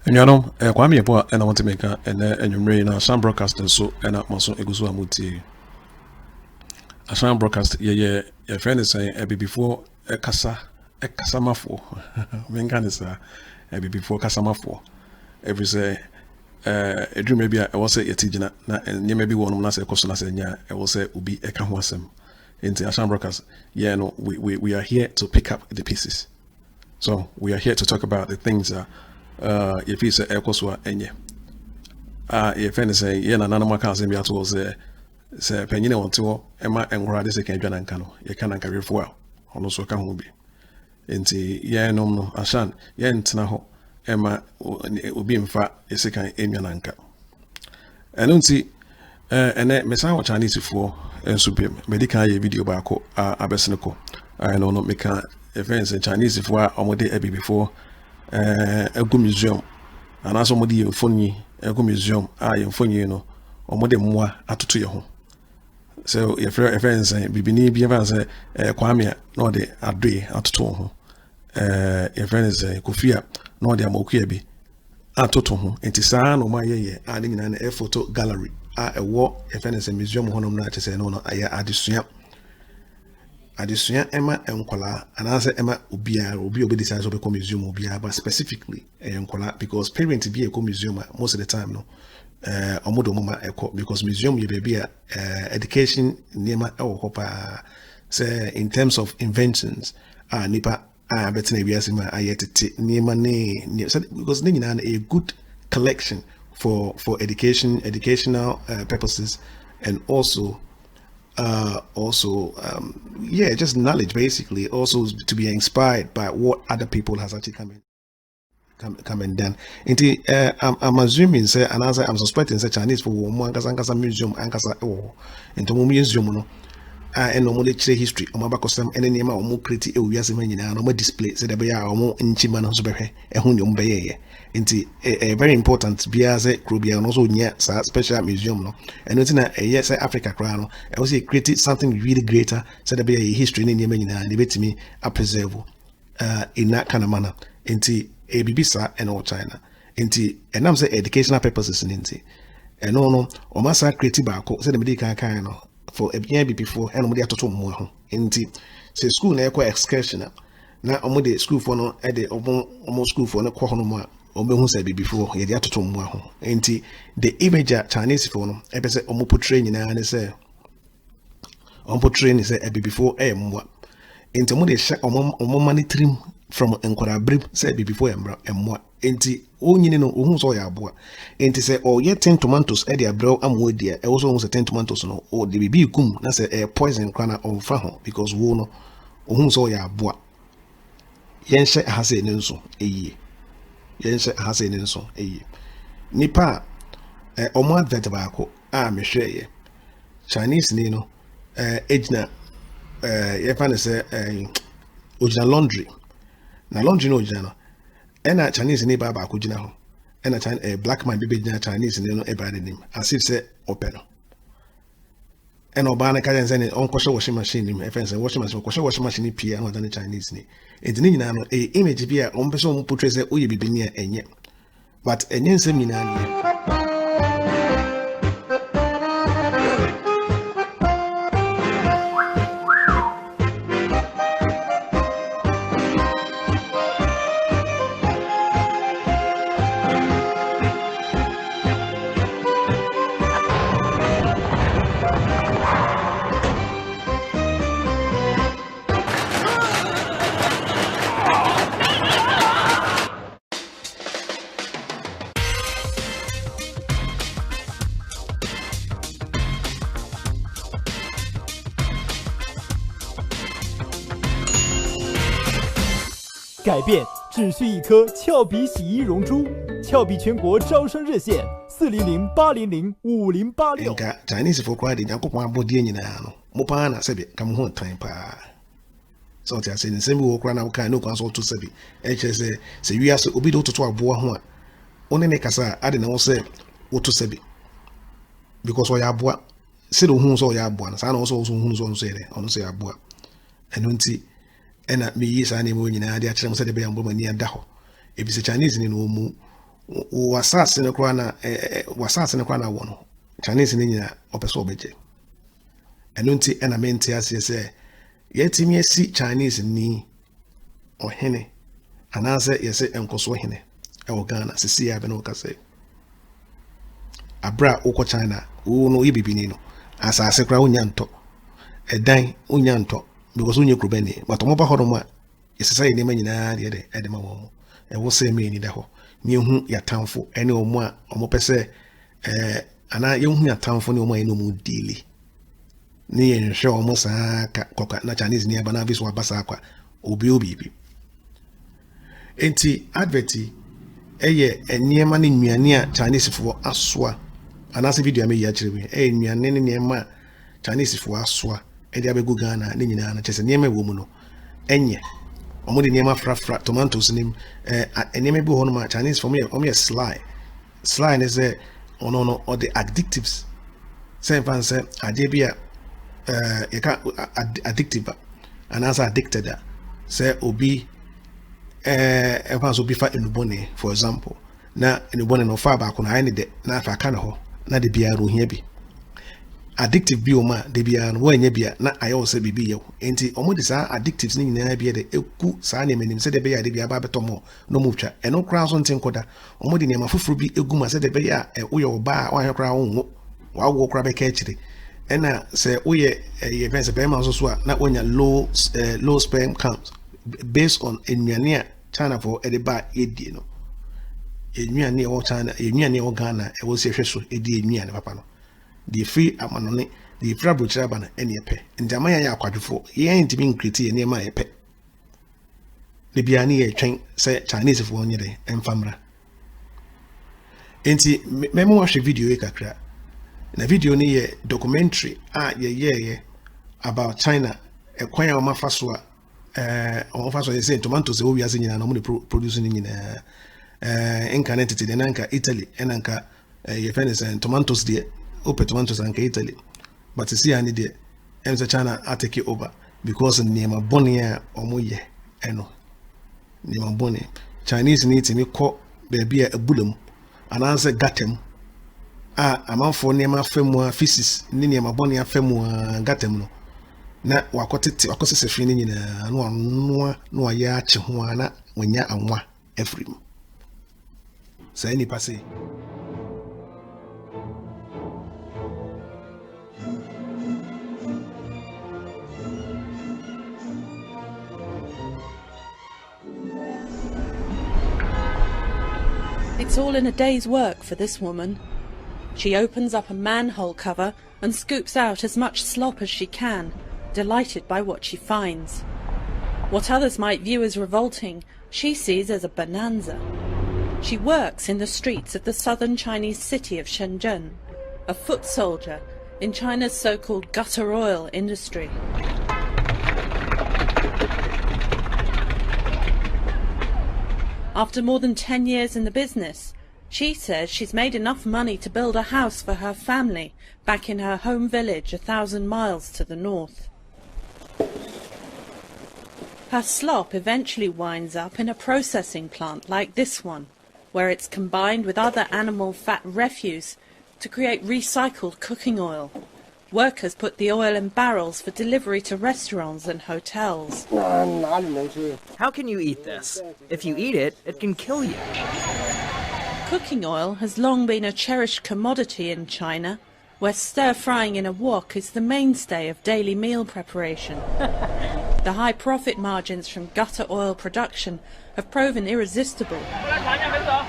And Kwame Boa, and I want to make and you may now some broadcasting so and up Mason Egusu Amuti. A some broadcast, your friend is saying, a before a Casamafo. Menganisa, a before Casamafo. Every say, a dream maybe I will say a Tijana, and you may be one of us a Cosana, I will say, will be a Kamwasem. Into Assam broadcast, no, we are here to pick up the pieces. So we are here to talk about the things that if it's a Ekoswa enye. If any say, yeah, none of my cousin be at all say penny on tour, Emma and Gradis can join and cano, you can carry for well, also can be. Inti, yeah, no, Ashan, yeah, Tanaho, Emma will be in fact a second Amian anchor. And don't see, and that Messiah Chinese for and super medical video back Abesinico. I know not make events in Chinese if we're on day before a good museum and as somebody in funny a good museum in funny you know or more than more at to your home. So if your events be events Kwame no de adre at to home events Kofia no de amokuebi at to home and Tisan or my year adding in a photo gallery a war events museum honum na say no aya adesua Emma enkola and answer Emma obi decide to become museum obia but specifically enkola because parents be a museum most of the time no omodo mama because museum you be education nema hopa say in terms of inventions nipa betina biasima ayetete nema ne because they are a good collection for educational purposes and also yeah, just knowledge basically, also to be inspired by what other people has actually come and done. I'm assuming say and as I'm suspecting say Chinese for one museum into museum no and no history some any name or create no display say the bear or nchima no so behwe a very important biaze krobia and also near special museum no and it's na yes Africa crown I was created something really greater said there be a history in name and they betimi preserve in that kind of manner into a bibisa and all China into and I'm say educational purposes into and no o masa creative back say the medical kind no for a year before and nobody atoto mo ho into say school na ekwa excursion na omo school for no e de omo school for no kwo ho no mo omo say before ye de atoto mo ho enti the image Chinese for no e be say omo portray nyina ne say omo portray ni say e before e mo enti omo de sha omo monitoring from enkwara brib say before e mo enti onyini no ohun so ya aboa enti say o ye 10 tomatoes e de abrew amwo dia e also say 10 tomatoes no o de bibi kum na say poison kwana on fa ho because wo no ohun so ya aboa yenhye hase ne nso eyi yenhye hase ne nso eyi nipa omo advert baako a mehwe ye Chinese ni no ejina ye fa ne say ojina laundry na laundry no ojina no ena Chinese ni baba ko gina ho ena black man be gina Chinese ni no e ba nim as if say open no ena oba na kaje say on kwhwe washing machine ni e fa say washing machine pia no than Chinese ni edini nyina no image bi a on be so on portray say oye bibini a enye but enye nsem nyina ni改变只需一颗俏皮洗衣溶珠，俏皮全国招生热线400-800-5086。Chinese for quite in Yakupon body in Mopana Sebi, come home time pa. So I say the same walk around our kind of console to Sebi. HSA say we are so obido to a boa. Only Nekasa, I didn't know say what to Sebi. Because we are boa, said who saw ya boa, and also who's on say on say a boa. And when see. And at me, yes, I name when you know the actual said the Bambo near Daho. If it's a Chinese in Umu, wasase no kwa na wono Chinese ni nyina opeso obeje eno nti ena menti ase se yetimi asi Chinese ni ohene anase yese enkoso ohene e wo Ghana sisi ya be no kase abra ukọ China wo no yibibini no asase kra wonya nto edan wonya nto because wonye krobani but mo ba hodo mo a yesesa yene manyina de de edema wo e wo se me ni da ho ni hu ya tamfo ene omo a omo pese ana ye hu ya tamfo ni omo a ene omo dili ni ye hwe omo saa ka koka na Chinese ni abana biso abasa akwa obi enti adverti eye eniema ni nnuane a Chinese fo asoa anase video a me ya kire we nnuane ne niema Chinese fo asoa e dia begu Ghana ne nyina na chese niema wo mu no enye omo de niema frafra tomatoes nim niema bi ho no ma Chinese for me omo sly ne say ono or the additives say fan say ade bia you can addictive and as addicted say obi so be fa enubone for example na enubone no fa ba ko na ne de na fa ka ne ho na de bia ro hia bi addictive bi o ma de bia no wanya bia na ayo se bibi ye enti omo de sa addictives ni nyina bia de eku sa ne manim se de bia de bia ba betomo no mu twa eno kra so ntin koda omo de ne ma fufuru bi egu ma se de bia wo ye ba wa hekra wo wa wo kra be ka chire ena se wo ye ye fence be ma so a na wonya low sperm count based on ennuane China for edeba edi no ennuane e wo China ennuane e wo Ghana e wo se hweso edi ennuane papa no the free amanone the free chaba na ene epe ndama ya akwadwofo ye ntimi nkriti ene ma epe le bia ni ye twen se Chinese fo onye de emfamra enti memo watch video e kakra na video ni ye documentary ye about China e kwan ya mafa so on fa so ye say tomatoes e wo wiase nyina na mo produce ni nyina enka entity de nanka Italy enanka ye fence tomatoes de open tomatoes and Italy, but see any day, and the China I take it over because name a bonia or moye, eno name a bonnie. Chinese needs me call baby a bullum and answer gatem. A man for name a femua physis, name a bonia femua gatem no. Na wakoti wakos a feeling in a no ya chihuana when ya and wa every. Say any passe. It's all in a day's work for this woman. She opens up a manhole cover and scoops out as much slop as she can, delighted by what she finds. What others might view as revolting, she sees as a bonanza. She works in the streets of the southern Chinese city of Shenzhen, a foot soldier in China's so-called gutter oil industry. After more than 10 years in the business, she says she's made enough money to build a house for her family back in her home village 1,000 miles to the north. Her slop eventually winds up in a processing plant like this one, where it's combined with other animal fat refuse to create recycled cooking oil. Workers put the oil in barrels for delivery to restaurants and hotels. How can you eat this? If you eat it, it can kill you. Cooking oil has long been a cherished commodity in China, where stir-frying in a wok is the mainstay of daily meal preparation. The high profit margins from gutter oil production have proven irresistible.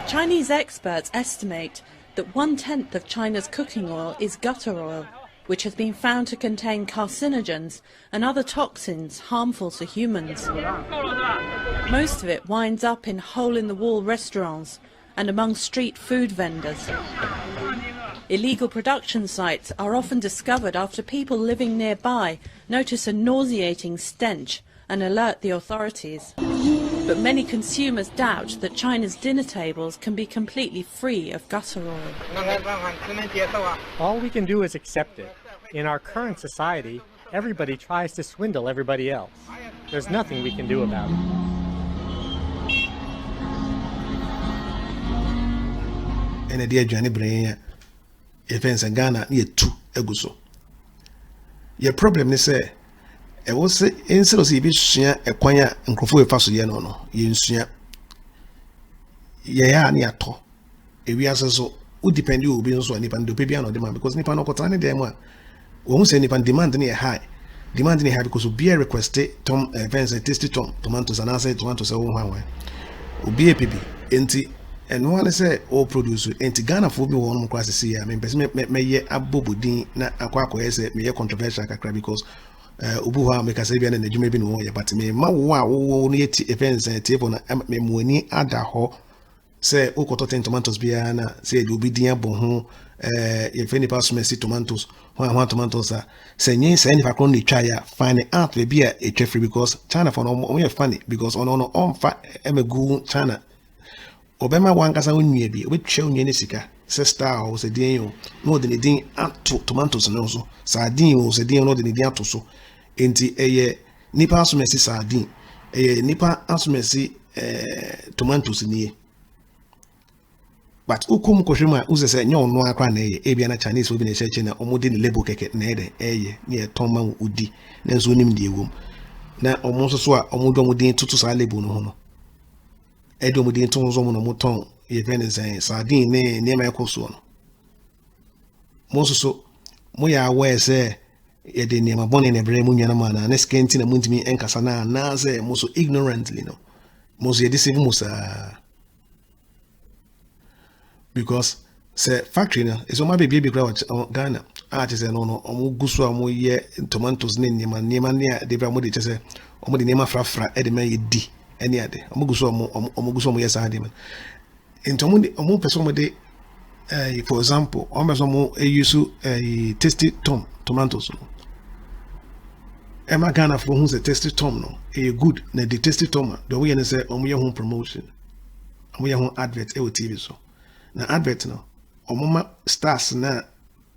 Chinese experts estimate that 1/10 of China's cooking oil is gutter oil, which has been found to contain carcinogens and other toxins harmful to humans. Most of it winds up in hole-in-the-wall restaurants and among street food vendors. Illegal production sites are often discovered after people living nearby notice a nauseating stench and alert the authorities. But many consumers doubt that China's dinner tables can be completely free of gutter oil. All we can do is accept it. In our current society, everybody tries to swindle everybody else. There's nothing we can do about it. and a dear Johnny Brain, if fence and Ghana near 2 eguso. Your problem is say, I was say, instead of seeing a quanya and Crofo Faso Yano, you see, yeah, near to. If we are so, would depend you will be also a Nipan do Pibiano demand because Nipan Okotani demo. We won't say Nipan demand near high. Demand near high because we be a requested Tom fence and tasty Tom, tomatoes and answer tomatoes a one. Will be a pipi, enti. And no one say all produce enti Ghana for me one more class see. I mean, person may ye abobudin na akwako ese me ye controversial kakra because ubuha make us even the jume bi no ye but me ma wo a wo no yeti events table na me muani ada ho say ukoto 10 tomatoes bia na say de obi din abon ho ye feni pass me see tomatoes one tomatoes say nyin say ni fa kron ni twa ya find out we be a free because China for no ye funny because on fa emegu China Obema wankasa onwie bi obetwa onwie ne sika sister o se din yo no de ne din ato tomatoes no so sardine o se din no de ne din ato so enti eye nipa asomesi sardine eye nipa asomesi tomatoes nie but ukum kohwema uze se nyo no akra na eye ebia na Chinese obi na cheche na omode ne label keke na eye ne tonma udi na nso onim die wom na omo so a omodo omodin tutu sa label no ho no edo mu din tun zo mu no muton ye pen say sardine ne ma ekoso no mo so mo ya aware say ye de ne ma bone ne bre mu nwana ma na skenti na muntimi enkasa na say mo so ignorantly no mo so ye deceive mo sa because say factory na is o ma be kra Ghana say no omo gusu omo ye tomatoes ne ma ne de bra mo de say omo de ne ma frafra e de ma ye di any other. Omuguso yes I man. In omu person de for example, omo use tasty tomatoes. Emma Ghana for who's a tasty tom no. Good na the tasty tom. The way say omu home promotion. Omu home advert TV so. Na advert no. Omo stars na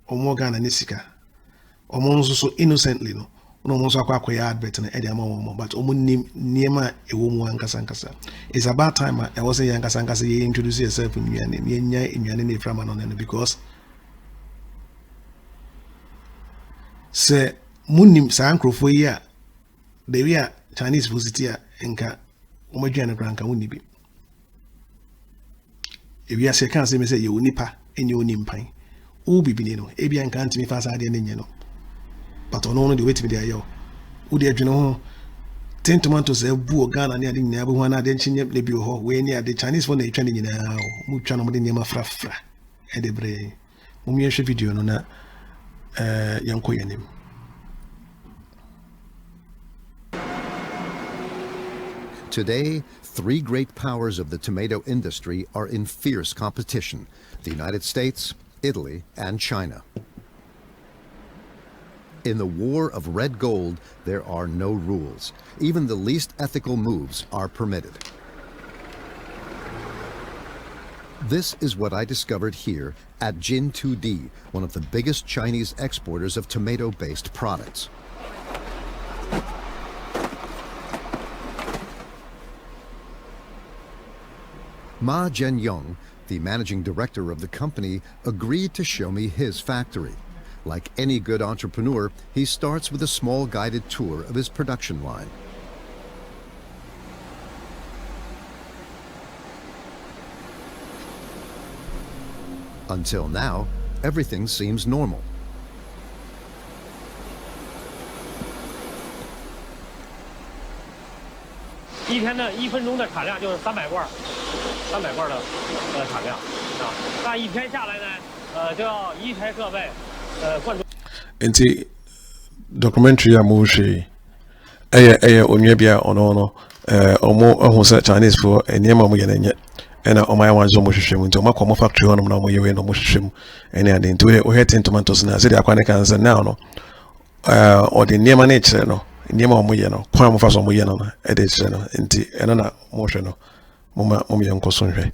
omo Ghana nisika. Omo so innocently no. No most akwa advert na edi ama but omu niema ewo mu ankasa it's about time I was a young ankasa you introduce yourself in nya from anon because say munim sa ankrofo yi a the way Chinese visitor enka omadwane kranka woni bi if you say can say me say you nipa enye onimpan o bibini no e bia nka ntimi fa sa de ne nye no but ono the wait me there yo wo de adwene ho 10 tomatoes e bu Ghana ne ade nyina be ho na de nkinye le bi ho we ne ade Chinese for na etwa ne nyina mu twa no mo de nyema frafra e de bre mo mi ehwe video no na yanko yenim. Today, 3 great powers of the tomato industry are in fierce competition: the United States, Italy, and China. In the war of red gold, there are no rules. Even the least ethical moves are permitted. This is what I discovered here at Jin 2D, one of the biggest Chinese exporters of tomato-based products. Ma Zhenyong, the managing director of the company, agreed to show me his factory. Like any good entrepreneur, he starts with a small guided tour of his production line. Until now, everything seems normal. Enti documentary a movie onye bia ono omo ehun se Chinese for enema mo yenenye ena o my wanzo mo hwehwem nti o makomo factory honom na mo yewe no mo hwehwem ene ade nti o hetin tomatoes na se de akwane kan se now no o de enema na ekire no enema o mo ye no kwa mo fa so mo ye no na e de ekire no nti eno na mo hwe no mo ye nkoso nhwe.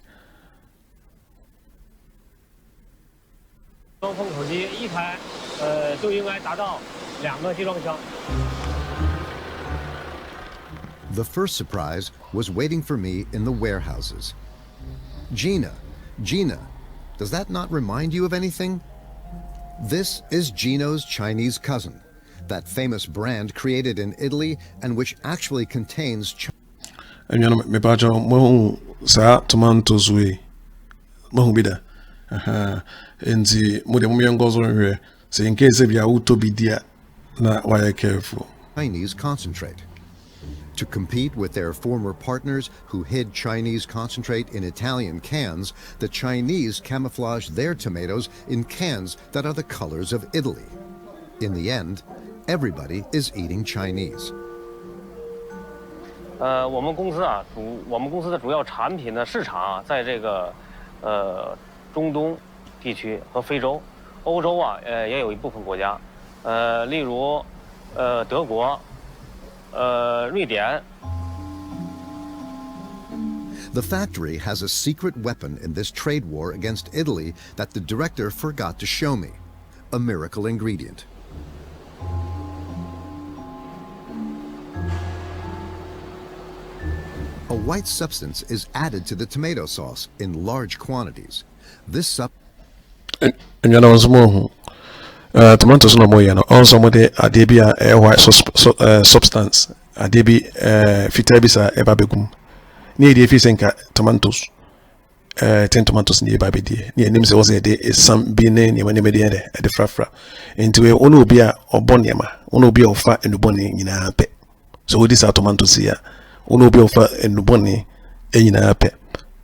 The first surprise was waiting for me in the warehouses. Gina, Does that not remind you of anything? This is Gino's Chinese cousin, that famous brand created in Italy and which actually contains and you know, me bajo mo sa tomatoes we mo bida enti mo de mo yengozo nhwe say in case if ya uto bidia na why careful Chinese concentrate. To compete with their former partners who hid Chinese concentrate in Italian cans, the Chinese camouflaged their tomatoes in cans that are the colors of Italy. In the end, everybody is eating Chinese. 我们公司的主要产品的市场啊，在这个中东地区和非洲、欧洲啊，也有一部分国家，例如德国、瑞典。 The factory has a secret weapon in this trade war against Italy that the director forgot to show me, a miracle ingredient. A white substance is added to the tomato sauce in large quantities. This and you know more tomatoes no more, you know, also more the adebia a white substance adebi fitabisa ebabegum near the fisenka tomatoes 10 tomatoes near babidi near names was a day is some being in when at the frafra into a ono be a or boniama ono be of fat and bonny in a pet. So this are tomatoes here. Uno be offer and bonny in a pet.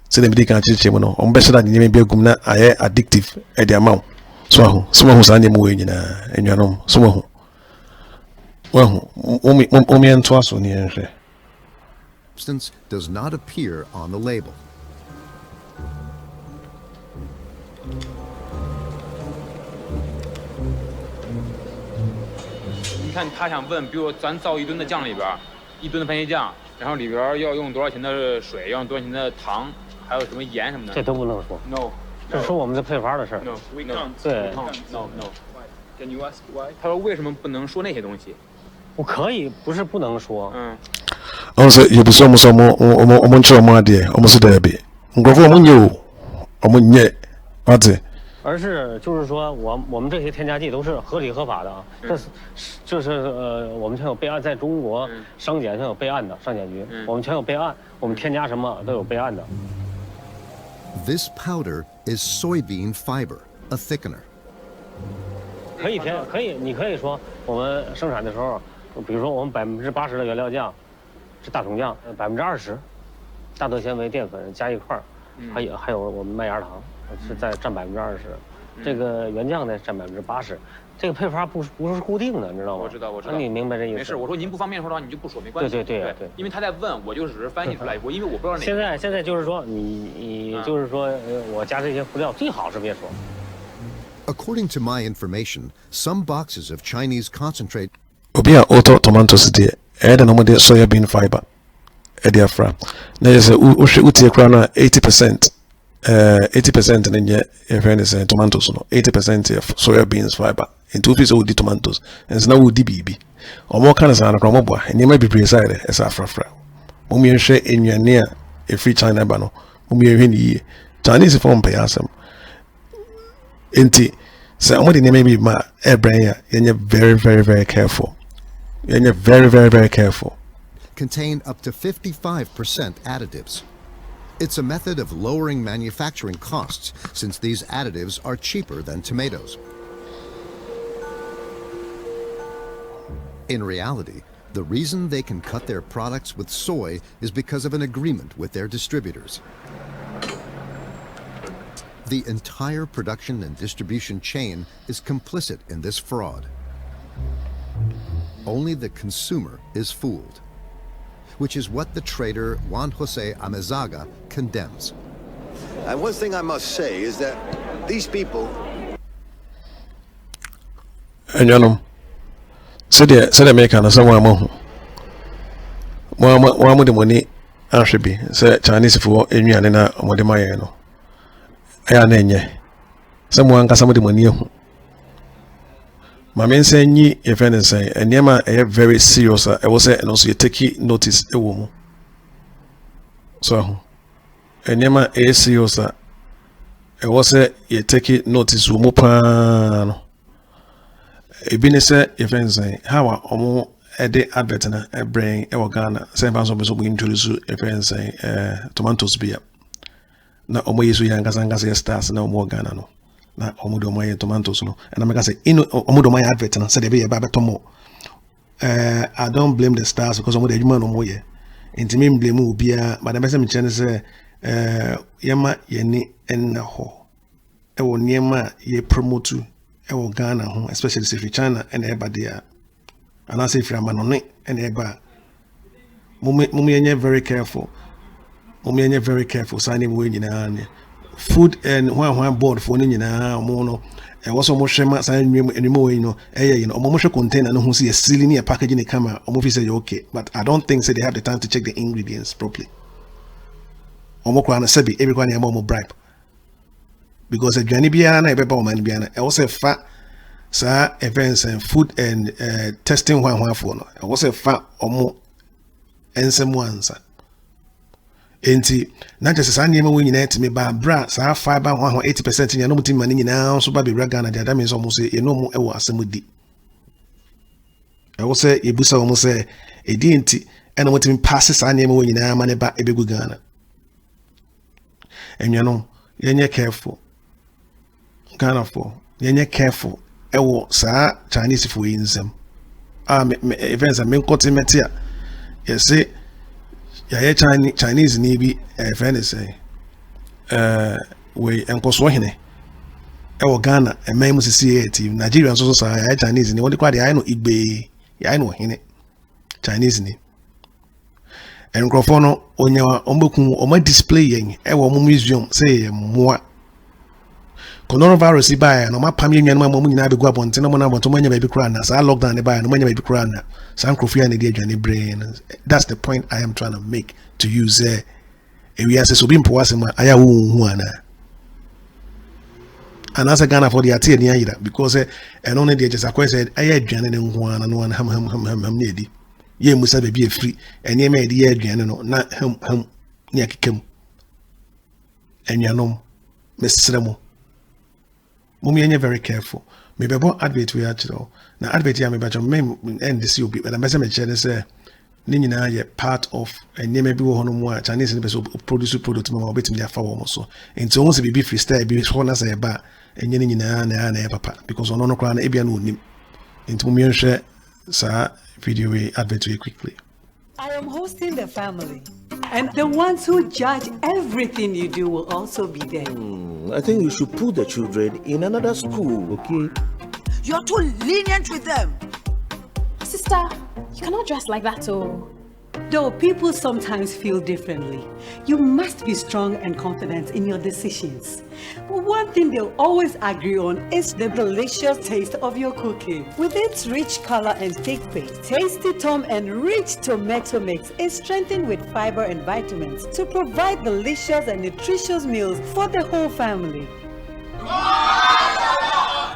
So the medical chimono on better than you be a gumna are addictive at the amount. So someone who's animal in your home, someone who well, only and twice on the substance does not appear on the label. You can 他想问，比如咱造一吨的酱里边，1吨的番茄酱，然后里边要用多少钱的水，要用多少钱的糖，还有什么盐什么的。这都不能说。No， 这是我们的配方的事儿。No， we can't。对。No。Can you ask why？ 他说为什么不能说那些东西？我可以，不是不能说。嗯。我说也不是我们说我们做嘛的，我们是得比，我们有，我们也，啊对。而是就是说，我们这些添加剂都是合理合法的啊，这是我们全有备案，在中国商检全有备案的，商检局我们全有备案，我们添加什么都有备案的。This powder is soybean fiber, a thickener. 可以，你可以说我们生产的时候，比如说我们80%的原料酱是大桶酱，20%大豆纤维淀粉加一块儿，还有我们麦芽糖。是在占20%，这个原酱呢占80%，这个配方不是固定的，你知道吗？我知道。那你明白这意思？没事，我说您不方便说的话，你就不说，没关系。对。因为他在问，我就只是翻译出来，因为我不知道哪个。现在就是说，你就是说，我加这些辅料最好是别说。According to my information, some boxes of Chinese concentrate. Obi a auto tomatoes de, na mo de soybean fiber. De afra. Na yes utie kra na 80%. 80% in your friends tomatoes no 80% of soybeans fiber in 2 pieces of the tomatoes and now would be or more kind of an acromobo and you might be presided as a frafra mummy share in your near a free China bano mummy Chinese form pay asem inti say I'm maybe my air brain and you're very careful and you're very careful contain up to 55% additives. It's a method of lowering manufacturing costs since these additives are cheaper than tomatoes. In reality, the reason they can cut their products with soy is because of an agreement with their distributors. The entire production and distribution chain is complicit in this fraud. Only the consumer is fooled, which is what the trader Juan Jose Amezaga condemns. And one thing I must say is that these people... And you know, say the American as someone more the money should be say Chinese for in you and what the my no. I know someone got some of the money. My men say ye if anything and Yama a very serious I will say and also you take notice a woman. So and Yama a serious it was a you take it notice umupano. A binese events how omo ede advert na e brain e Ghana say fans of so introduce events tomatoes beer na omo yesu yanga stars na omo Ghana no na omo do my tomatoes no and I say ino omo do my advert na say dey be betomo I don't blame the stars because omo dey adwuma no mo ye enti me blame obia but I say me chene say yema yeni enna ho e wo niema ye promote ewo Ghana ho especially if China and eba there and I say if Ramanone and eba mummy very careful very careful signing we nyina food and one board for nyina mo no e was almost shema sign anymore you know almost container no who see a silly packaging the camera almost say okay but I don't think say they have the time to check the ingredients properly almost kwana sebi everyone ya mo bribe because a journey biana e beba man biana e was a fa sa events and food and testing one for no e was a fa omo ensem answer enti na just say nyema we nyina timi ba bra sa fiber 80% nya no mutim man nyina so ba be Ghana dey that means almost say no mo e wo asemudi e wo say e busa almost say e di enti e no mutim pass sa nyema we nyina man ba e be gu Ghana enyo no yenye careful Ghana for yenye careful ewo sa Chinese for insem events a menkoti metia yesi ya Chinese ni bi friend say we enkoso hene ewo Ghana emem sisi team Nigeria so sa ya Chinese ni wodi kwa de ya no igbe ya no hene Chinese ni enkrofo no onya ombeku o ma display yen ewo museum say moa coronavirus by no mapam yenwan ma mu nyina be gu abonte no na abonto manya be kura na sa lockdown by no manya be kura na san krofia na dey adwane brain. That's the point I am trying to make to use we are so be mpo asema aya wo hu ana and as a Ghana for the atie ni ayira because and only dey just akwa said aya adwane ne hu ana no ham na edi ye musa be be free enye ma edi adwane no na ham ni akekam enyanom mesremo Mummy, very careful. Maybe about advert we actually now advert ya me but end this you but I'm say Nina ye part of and name maybe one more Chinese produce product mama between their farm so into almost be freestyle be so na say ba and yen na papa because on no crown ebia no nim into me share sa video we advert we quickly. I am hosting the family. And the ones who judge everything you do will also be there. I think you should put the children in another school, okay? You're too lenient with them. Sister, you cannot dress like that, oh. Though people sometimes feel differently, you must be strong and confident in your decisions. But one thing they'll always agree on is the delicious taste of your cooking. With its rich color and thick paste, Tasty Tom Enriched Tomato Mix is strengthened with fiber and vitamins to provide delicious and nutritious meals for the whole family.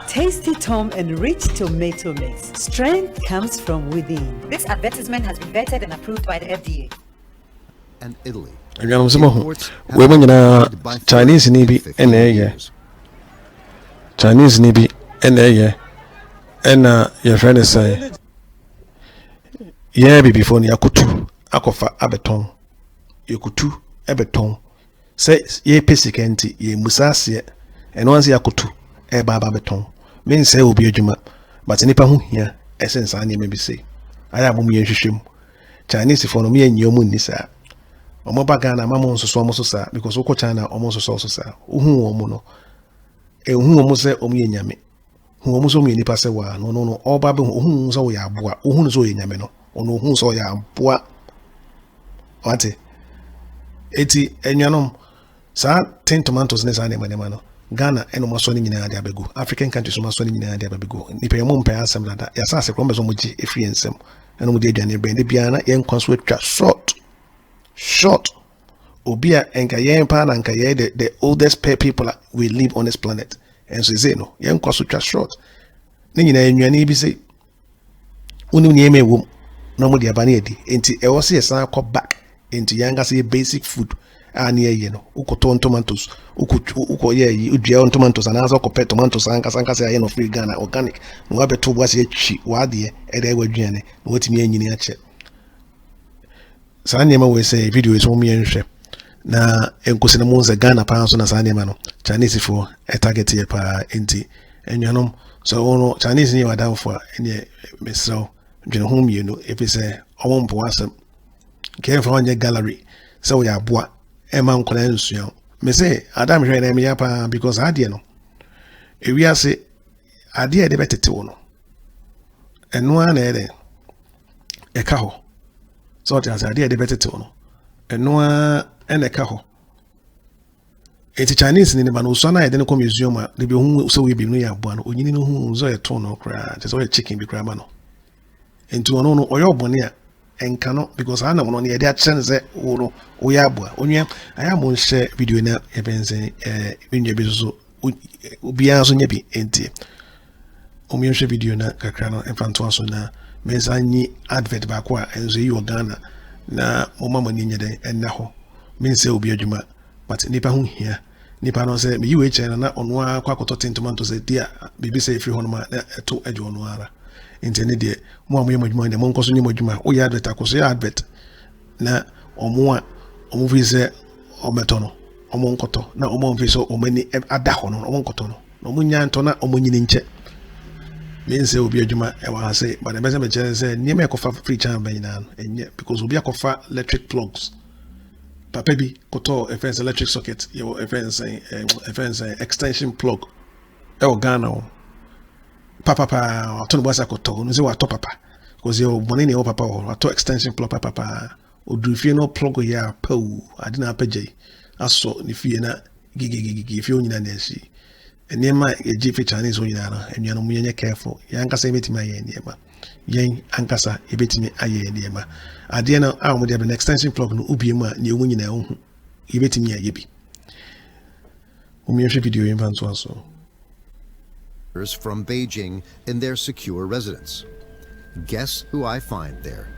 Tasty Tom Enriched Tomato Mix. Strength comes from within. This advertisement has been vetted and approved by the FDA. And Italy. Women in Chinese nibi and Chinese nibi and your friend is say yeah before ni akutu akofa abeton yokutu abeton say ye pesikenti ye musase and once yakutu e baba beton mean say obi adwuma but nipa hu hia essence an ye maybe say aya mum ye hwehwem Chinese for no me enyomu ni sa omo baga na mama nsoso omo so sa because oko China omo nsoso so sa uhu omo no ehu omo se omo ye nyame hu omo so me nipa se wa no oba be uhu so ya aboa uhu so ye nyame no ono uhu so ya aboa wate eti enyanom sa 10 tomatoes ne sa ne manema no Ghana eno maso ni nyina ade abegu African countries maso ni nyina ade abegu nipa yemo mpa asem dada ya sa se krombe so moji efri ensem eno mo de aduane brand bia na yen kwanso atwa short obia enka yen pa na enka ye the oldest people we live on this planet and so say no yen kwanso atwa short ni nyina enwane bi say unu ni eme wom na mo de abane edi enti e wo se san ko back into younger say basic food near uko tomatoes, uko ye tomatoes and other copet tomatoes and casancas of free Ghana organic. No other two was a cheap wadi, and they were Jenny, what me in your check. Sanema will say video is home and share. Na enkusinamunza Ghana pounds na sanema no Chinese for a target here pa enti enyanom so ono Chinese ni wada for ene mesro dwene home you know if say omompo asem care for on gallery so we aboa e man kola nsuan me say adam hwe na me ya pa because ade no e wi ase ade e de betete wo no eno ana ede e ka ho so ade ade e de betete wo no eno and a caho. It's Chinese in the Banusana, I didn't come museum, they be whom so we be near one, or you know who's a tone or cry, just all a chicken be cramano. And to an or your bonia, and cannot because I know only a dead sense that or Oyabua, Onya, I am on share video now, events in your business, be as on your be empty. Omiosha video na Cacrano and Fantoasona, means I need advert backward and say you are Ghana, na Mama Ninja and Naho. Means say obi adwuma but nipa hu hia nipa no say me yiwe chena na ono akwa kototin tomato say dia bibi say free hono ma na eto adwo no ara intene de mo amoye madwuma de mo nkoso nyi madwuma o ya advert akoso ya advert na omo fi say ometo no omo nkoto na omo fi so omani ada ho no omo nkoto no omo nya nto na omo nyini nche means say obi adwuma e wa say but the best me chena say nyeme akofa free charge ban na enye because obi akofa electric plugs Papa bi koto a fence electric socket, your a fence extension plug. Ghana. Papa, turn was a koto, no say what papa. Because your money in your papa or to extension plug papa. Or do you no plug ya po? I didn't pay. I saw if you na gigi if you in a see. And near my GP Chinese or and you're no careful. Yanka say it my yama. Yang ankasa ebetimi aye ndema ade na a mo de an extension plug no ubiema ne ewu nyina ehu ebetimi aye bi omiehwe video yin fanso aso from Beijing in their secure residence. Guess who I find there?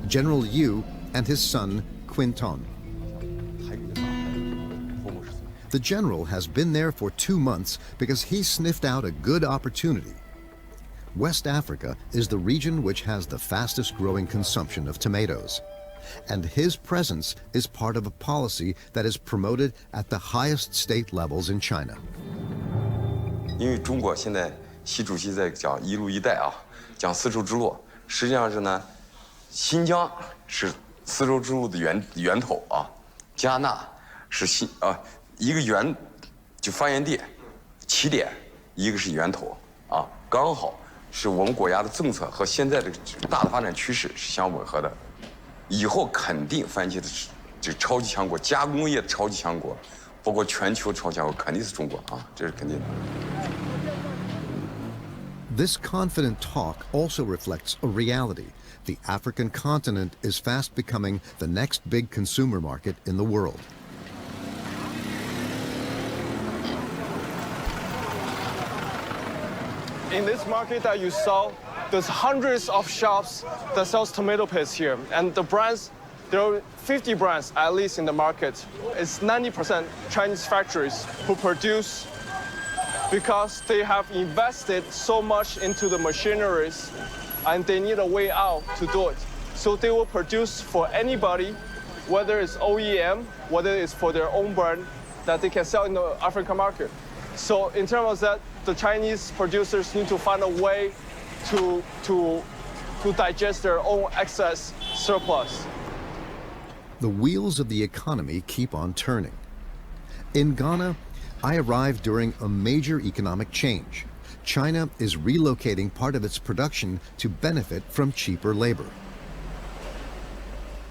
General Yu and his son Quinton. The general has been there for 2 months because he sniffed out a good opportunity. West Africa is the region which has the fastest growing consumption of tomatoes, and his presence is part of a policy that is promoted at the highest state levels in China. 因为中国现在习主席在讲一路一带啊，讲丝绸之路，实际上是呢，新疆是丝绸之路的源头啊，加纳是一个源就发源地起点，一个是源头啊，刚好。 是我们国家的政策和现在的大的发展趋势是相吻合的，以后肯定番茄的这超级强国，加工业的超级强国，包括全球超级强国，肯定是中国啊，这是肯定的。This confident talk also reflects a reality. The African continent is fast becoming the next big consumer market in the world. In this market that you saw, there's hundreds of shops that sells tomato paste here. And the brands, there are 50 brands at least in the market. It's 90% Chinese factories who produce because they have invested so much into the machineries and they need a way out to do it. So they will produce for anybody, whether it's OEM, whether it's for their own brand, that they can sell in the African market. So in terms of that, the Chinese producers need to find a way to digest their own excess surplus. The wheels of the economy keep on turning. In Ghana, I arrived during a major economic change. China is relocating part of its production to benefit from cheaper labor.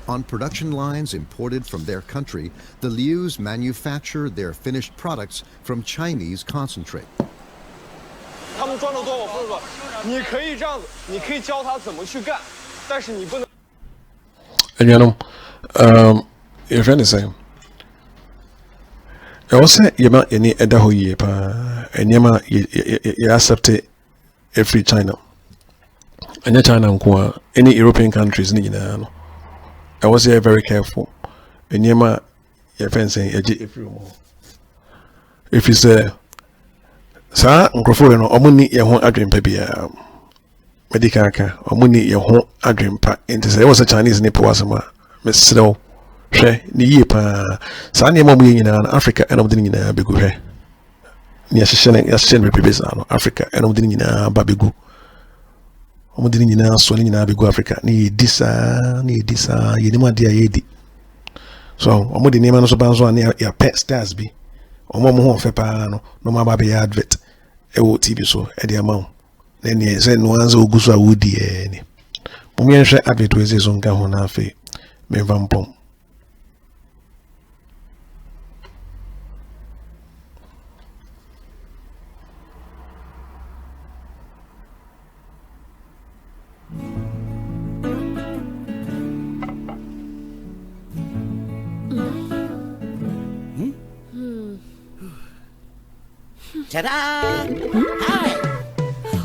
On production lines imported from their country, the Lius manufacture their finished products from Chinese concentrate. 他们赚得多，我不是说，你可以这样子，你可以教他怎么去干，但是你不能。And you know, your friend is saying, I was saying, you might any other who ye pa, and you accept every China, and China any European countries, you know. I was very careful. And your friends saying if you say sa microphone no omuni ye ho adwempa bia medical ka omuni ye ho adwempa enti say was a Chinese ne powasama mesrew hwe ni yie pa sa ne mamu nyina na Africa enom de nyina begu hwe ni yahye ne bebesa no Africa enom de nyina ba begu omudi nyina so nyina begu Africa ni disa yeni ma dia yedi so omudi nema no so banzo an ya pet stars bi omo mo ho fe pa no ma ba be advert e wo TV so e dia ma na ni se no anza oguso a wodi e ni mo mi enhwe advert we se so nka ho na afi me vampom Ta-da! Hi!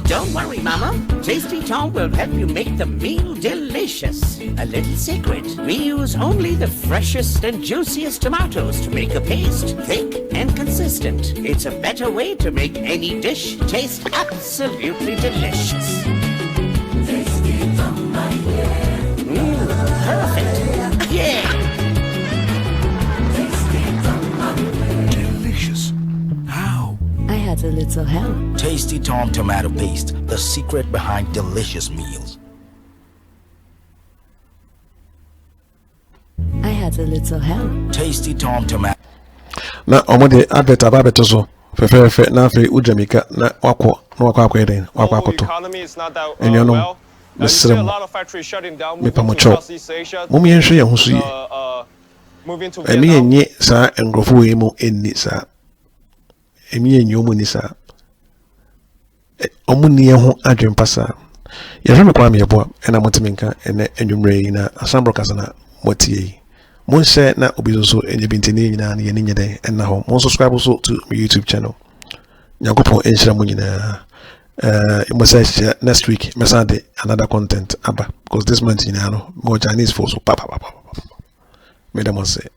Don't worry, Mama. Tasty Tom will help you make the meal delicious. A little secret. We use only the freshest and juiciest tomatoes to make a paste, thick and consistent. It's a better way to make any dish taste absolutely delicious. Tasty Tom, my dear. Perfect. Yeah! I had a little help. Tasty Tom tomato paste, the secret behind delicious meals. I had a little help. Tasty Tom tomato. Na omode advert ababeto so fefe na fe ujamika na wako akweden wako akoto enyo no mesrem me pamocho mumi enhwe ye husu yi emi enye sa engrofo we mu enni sa emi enye omu ni sa omuni ye ho adwempa sa ye hwe me kwa me yebo ena motiminka ene enwumre na asambro kasa na motie Mon share na obizo enye bintini nyina na ye nyede enna ho mon subscribe so to my YouTube channel nyagopo enhira mo nyina next week mesade another content aba because this month nyina no more Chinese for so papa me dem say